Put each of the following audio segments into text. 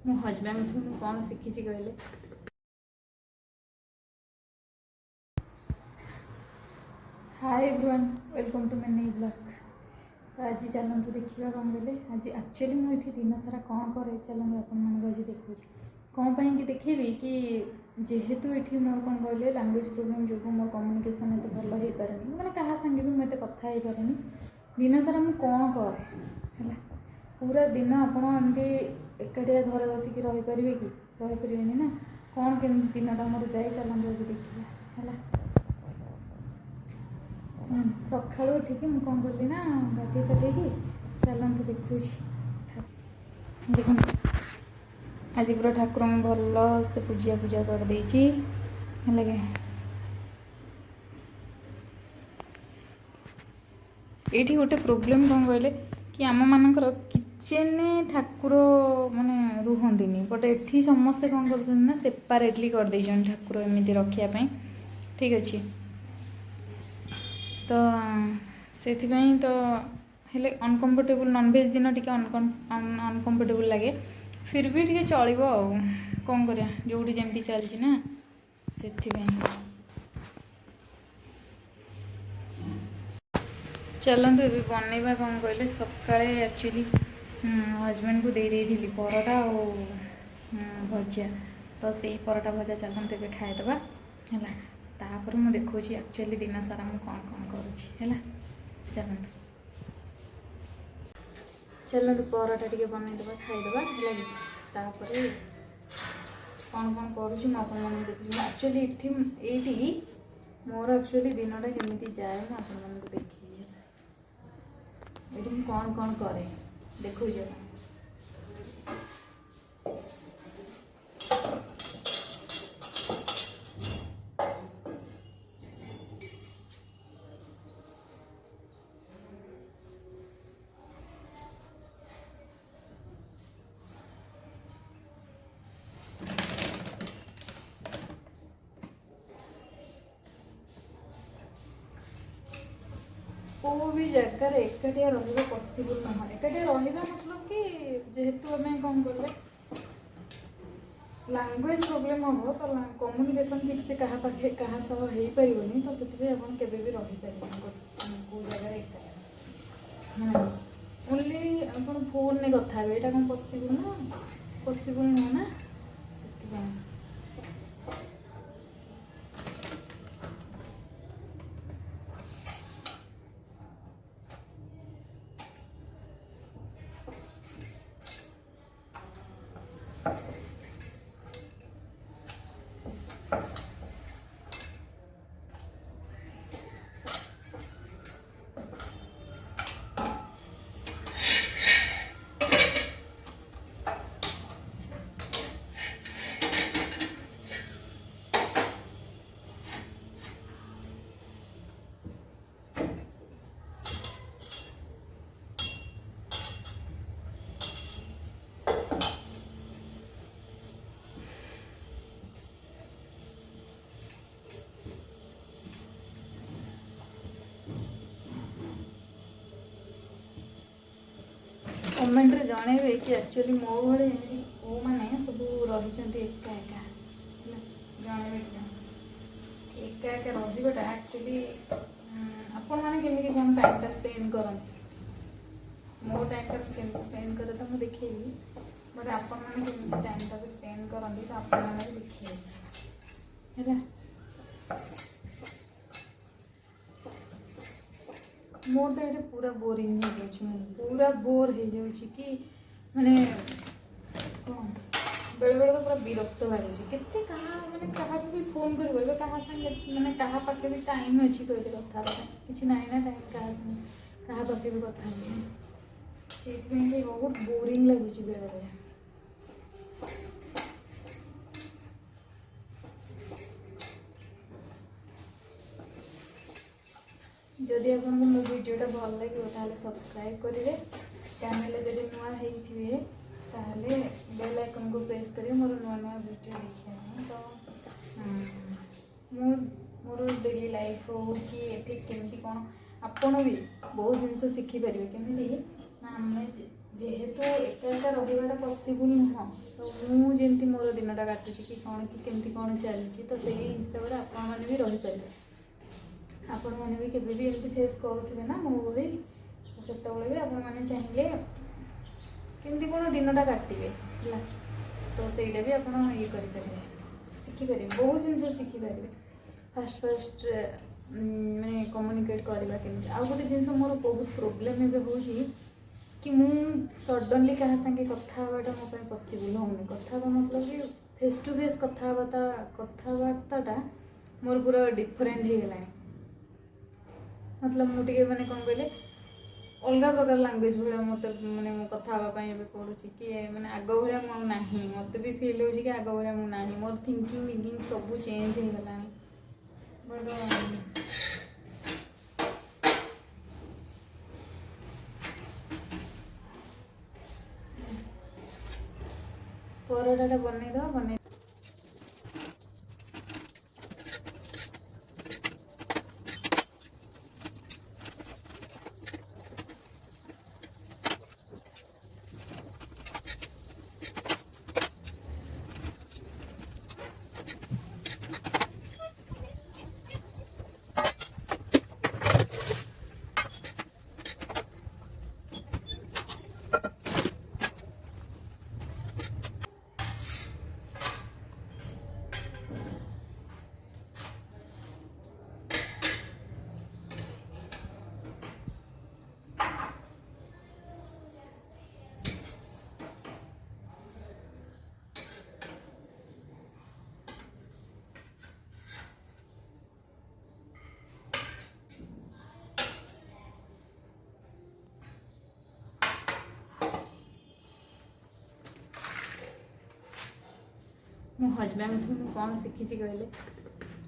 मो हजबैंड ठू कौन शिखी कहले। Hi everyone, welcome to my new blog. तो आज चलते देखा कौन बोले आज एक्चुअली मुझे दिन सारा कौन करे चलते आज देखूँ कौन कि देखेबी कि जेहेतु ये मोर कौन कहले लैंग्वेज प्रोब्लेम जो मोर कम्युनिकेशन एत भल हो पारे मैंने क्या सांगे भी मुझे कथा हो पारे दिन सारा मुझे कौन करे है पूरा दिन आपड़ी एकाटिया घर बसिक रहीपर कि रहीपर ना कौन केमी दिनटा मोर जाए चलते आज देखा है। सकाळू उठिकी मुझे कौन कली ना गाधे पाधे चलते देखुँ देखो आज पूरा ठाकुर भल से पूजा पूजा कर देछि है ये गोटे प्रोब्लेम कौन कहले कि आम मानकर किचेन ठाकुर माने रुहंती बट एठी समस्ते कौन कर सेपारेटली कर ठाकुर एमती रखापी ठीक अच्छे तो से तो हेले अनकम्फर्टेबल नॉनवेज दिन टी अनकम्फर्टेबल लगे फिर भी टी चलो कौन करा जो जमी चलती ना से चलतु ये बनवा कौन कहले सकाଳେ एक्चुअली हजबैंड को दे दी परोटा और भजा तो से परोटा भजा चलते ये खाईदे है तापर मुझे देखो एक्चुअली दिन सारा मुझे कौन कौन करूँ चलते चलते परोटा टी बनईदे खाईदे है तापर कौन कौन करुँच मुझे देखी एक्चुअली ये मोर एक्चुअली दिनटा जमी जाए मुझे देखी ये कौन कौन करे देखो को भी जगार एकाटिया रहा पॉसिबल ना एकाटिया रहा मतलब कि जेहेतु आम कौन कले लैंग्वेज प्रोब्लेम हम तो कम्युनिकेशन ठीक से क्या पाखे क्या सह हो पारनी तो से आप भी रही पारे कौ जगह एका ओनली आप फोन में कथा हे यहाँ कौन पॉसिबल ना पॉसिबल नुह ना से कमेंट रे जणेबे कि एक्चुअली मो भले ओ माने सब रही एका एका जणेबे एका एका रहीबाटा एक्चुअली आपण मैंने केमी कौन टाइम स्पेंड करते मो टाइम केमी स्पेंड करे तो मुझे देखी बट आपण मैंने केमी टाइम स्पेंड करते तो आपण मैंने देखिए है मोर तो ये पूरा बोरिंग हो जाए पूरा बोर हो जाऊँ कि माने कौन बेले बेले तो पूरा विरक्त लगे केते कहाँ माने क्या भी फोन कर क्या माने क्या पाखे भी टाइम अच्छी कहते कथा कि ना ना टाइम क्या पाखे भी कथा से बहुत बोरिंग लगुच बेले बेले जदि आपको मो वीडियोटा भल लगे ताले सब्सक्राइब करेंगे चैनल जब नुआ होते ताले बेल आइकन को प्रेस करेंगे मोर नुआ नुआ वीडियो देखा तो मोर डेली लाइफ हो कि ये केमती कौन आपण भी बहुत जिनस शिखिपारे केमी आम जेहेतु एका एका रहिबाटा पॉसिबल नुह तो मु जेमती मोर दिनटा काटुची कि कौन कि केमती कौन चलती तो से हिसाब से आपण मैंने भी रहीपर आपण मैंने भी केवे भी एमती फेस करुवे ना मो भाई तो से भी आपण मैंने चाहिए केमती कौन दिनटा काटे तो सहीटा भी आप ये करें शिखिपारे बहुत जिन शिखिपारे फास्ट फास्ट मैंने कम्युनिकेट करवा के आउ गोटे जिन मोर बहुत प्रोब्लेम एवं कि मु सडनली क्या संगे कथबाटा मो पॉसिबल होनी कथा मतलब कि फेस टू फेस कथबार्ता मोर पूरा डिफरेंट हो गला मतलब मुझे मैंने कौन कहले अलग प्रकार लैंग्वेज भाया मत मैंने कथापी पड़ू कि मैंने आग भाया मुझे मत भी फिल हो कि आग भाया मुझे मोर थिंकिंग विंकिंग सब चेंज हो गला बट परोटा बनई मो हजबैंड कौन शिखी कहले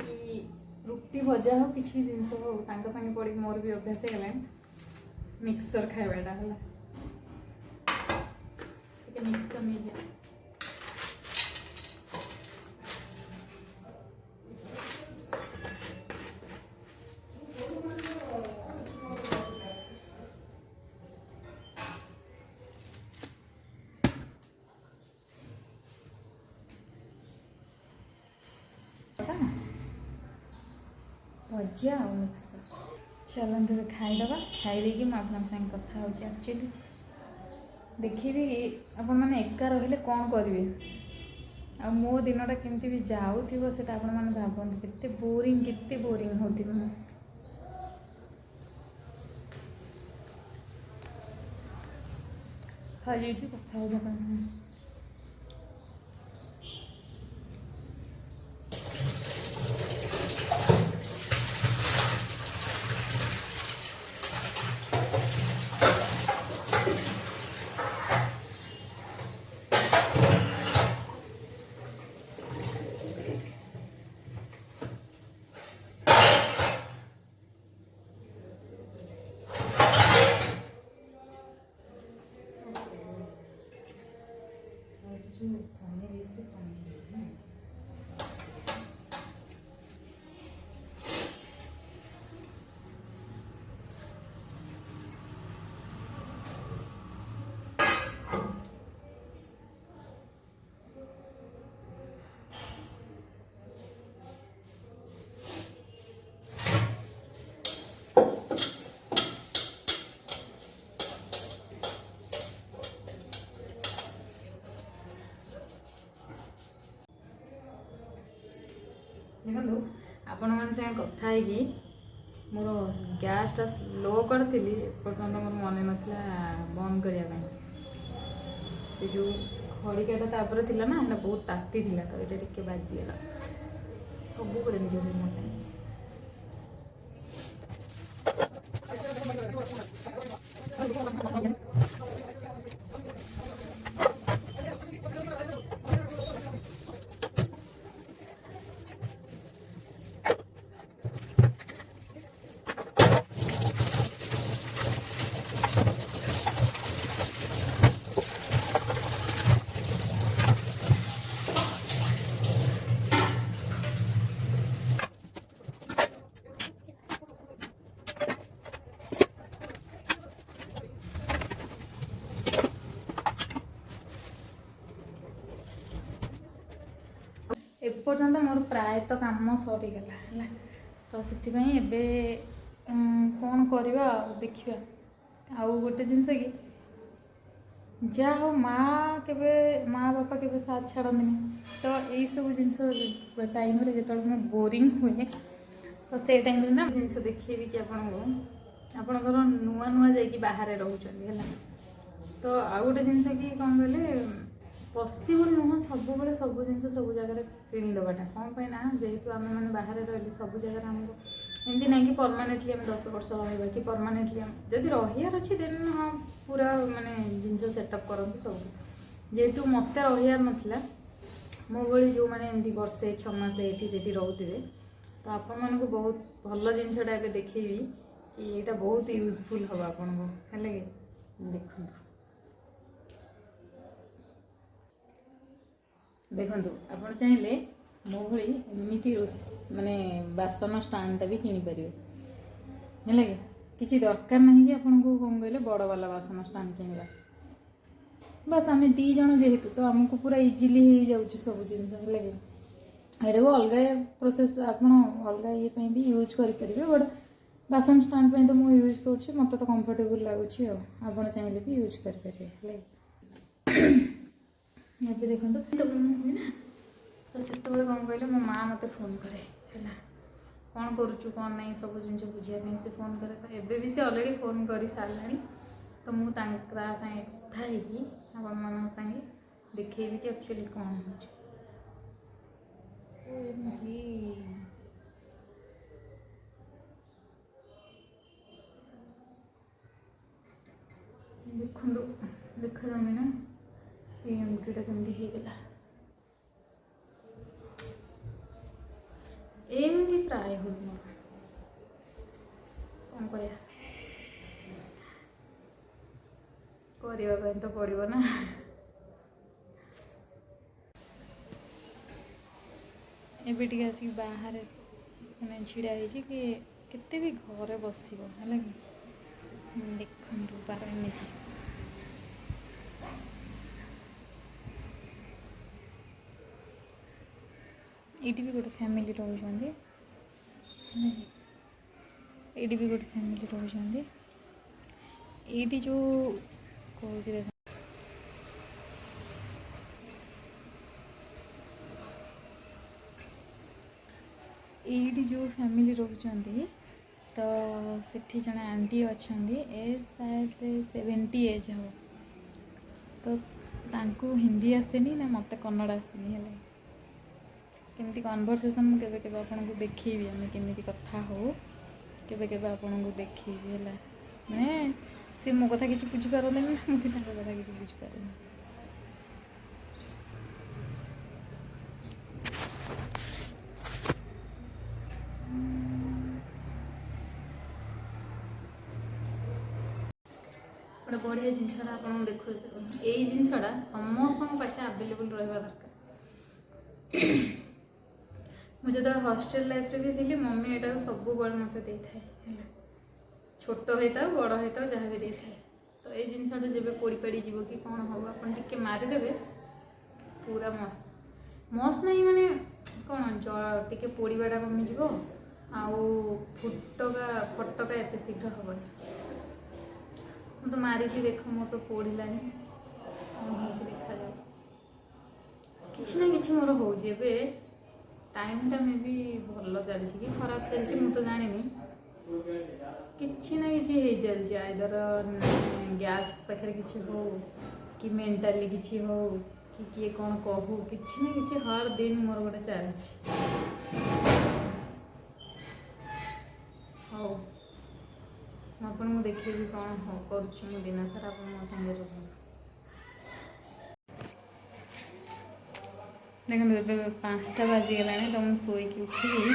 कि रुटी भजा हो किसी भी जिनस हो संगे पड़ी मोर भी अभ्यास है मिक्सर खाइबाटा है मिक्सर नहीं जा भजिया और मिक्सर चलते खाईदे खाईदे मुझे आप संगे कथा हो एक्चुअली देखी आपण मैंने एका रहिले कौन करेंगे आ मो दिनटा केमती भी जाऊँ से भावती केते बोरिंग होती खाली कथा हो देखो आपण मान संगे कथा है मोर गैसटा स्लो करी एपर्तंत मोर मन नाला बंद करने से जो खड़िकाटा तापर थिला ना है बहुत ताती थिला तो ये टे बाजीगला सब बड़े मो साथ एपर्यंत मोर प्रायतः काम सरीगला है तो से एबे कौन करवा देखा आउ गोटे जिनस कि जहाँ हो माँ के माँ बापा के साथ छाड़ती तो यही सब जिनस टाइम जो मैं बोरिंग हुए तो से टाइम ना जिनस देखी कि आपणकर नुआ नुआ जा बाहर रोच तो आउ गोटे जिनस कि कौन कहले पॉसिबल नुह सब बड़े सब जिन सब जगह किणीदवाटा कौन पे ना जेहेतु आम मैंने बाहर रही सब जगह आमको एमती ना कि परमानेंटली आम 10 वर्ष रहा कि परमानेंटली जदि रहार अच्छे देन हाँ पूरा माने जिनस सेटअप करते सब जेहेतु मत रहार नाला मो भाई जो मैंने एमती वर्षे 6 मास ये रोते तो आपण मानक बहुत भल जिनसा देखी कि यहाँ बहुत यूजफुल हम आपन को है देखो देखु आप चाहिए मो भाई एमती माने बासन स्टाण्डटा भी किनीपर है कि दरकार ना कि आपन को कौन कहले बड़ वाला बासन स्टाण्ड किणवा बस आम दीज जेहेतु तो आमको पूरा इजिली हो जाऊँ सब जिन ये अलग प्रोसेस आप अलग ये भी यूज करेंगे बट बासन स्टाण्ड तो मुझे यूज कर मत तो कंफर्टेबल लगुच आप चाहिए भी यूज करेंगे ये देखो तो हुए ना तो से कौन कहले मो माँ मत फोन करे है कौन करुचु कौन नहीं सब जिन बुझापी से फोन करे तो एबे भी से अलरेडी फोन कर सारे तो मुझे सागे कथा आपण सागे देखेबी कि एक्चुअली कौन हो देखो देखा जाऊँ ना ये एमटीटा कमी होगला एमती प्राय हो कौन करने तो पड़ो ना एबे टी आसिक बाहर मैंने छिड़ा कि केते भी घरे बस है देखु बार एमती ये भी गोटे फैमिली रोचते ये भी गोटे फैमिली रोचते ये जो कौन देख ये जो फैमिली रोचते तो सेठी जने आंटी अच्छा एज शायद 70 एज हो तो तांको हिंदी आसेनी ना मत कन्नड़ आसेनी है केमती कन्वर्सेसन केबे केबे आपन को देखिबी आमे केमती कथा हो केबे केबे आपन को देखिबी हैला मैं से मो कथा किछि बुझी पारले ना मो भी तांको कथा किछि बुझी पारे गोटे बढ़िया जिनसा आप देखो यही जिनसा समस्त पाखे आवेलेबल रहा दरकार मुझे जो हॉस्टेल लाइफ रे भी थी मम्मी यहाँ सब बड़े मत दे था छोट होता बड़ होता जहाँ भी दे था तो ये जिनसा जब पोड़ी पाड़ी जीव कि कौन हम आप मारिदेवे पूरा मस्त मस्त नहीं माने कौन टे पोड़ाटा कमिज आउ फटका एत शीघ्र हम तो मारी देख मोर तो पोड़ानी कौन हो देखा जाओ किसी ना कि मोर हो टाइमटा मे भी भल चलती कि खराब चलती मुझे तो जानी किसी ना कि चलती आइदर गैस पाखे किसी हो कि मेंटाली किसी हो कि किए कौन कहू किसी ना कि हर दिन मोर गोटे चलती हाँ मुझे देखिए कौन हो कर दिन सारा आप मो सागे रुक देखो ए 5टा बाजिगला तो मुझे शोक उठिली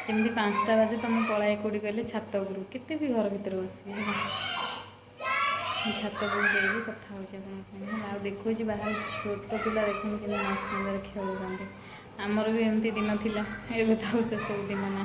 जमी 5टा बाजे तो मुझे पलाए कौटी कहले छात उपरू के भी घर भितर बसबी छात उपरू जाइए कथा हो देखो बाहर छोट पिला देखते कि मस्त मजार खेलुं आमर भी एमती दिन थिला एबे तो से सब दिन ना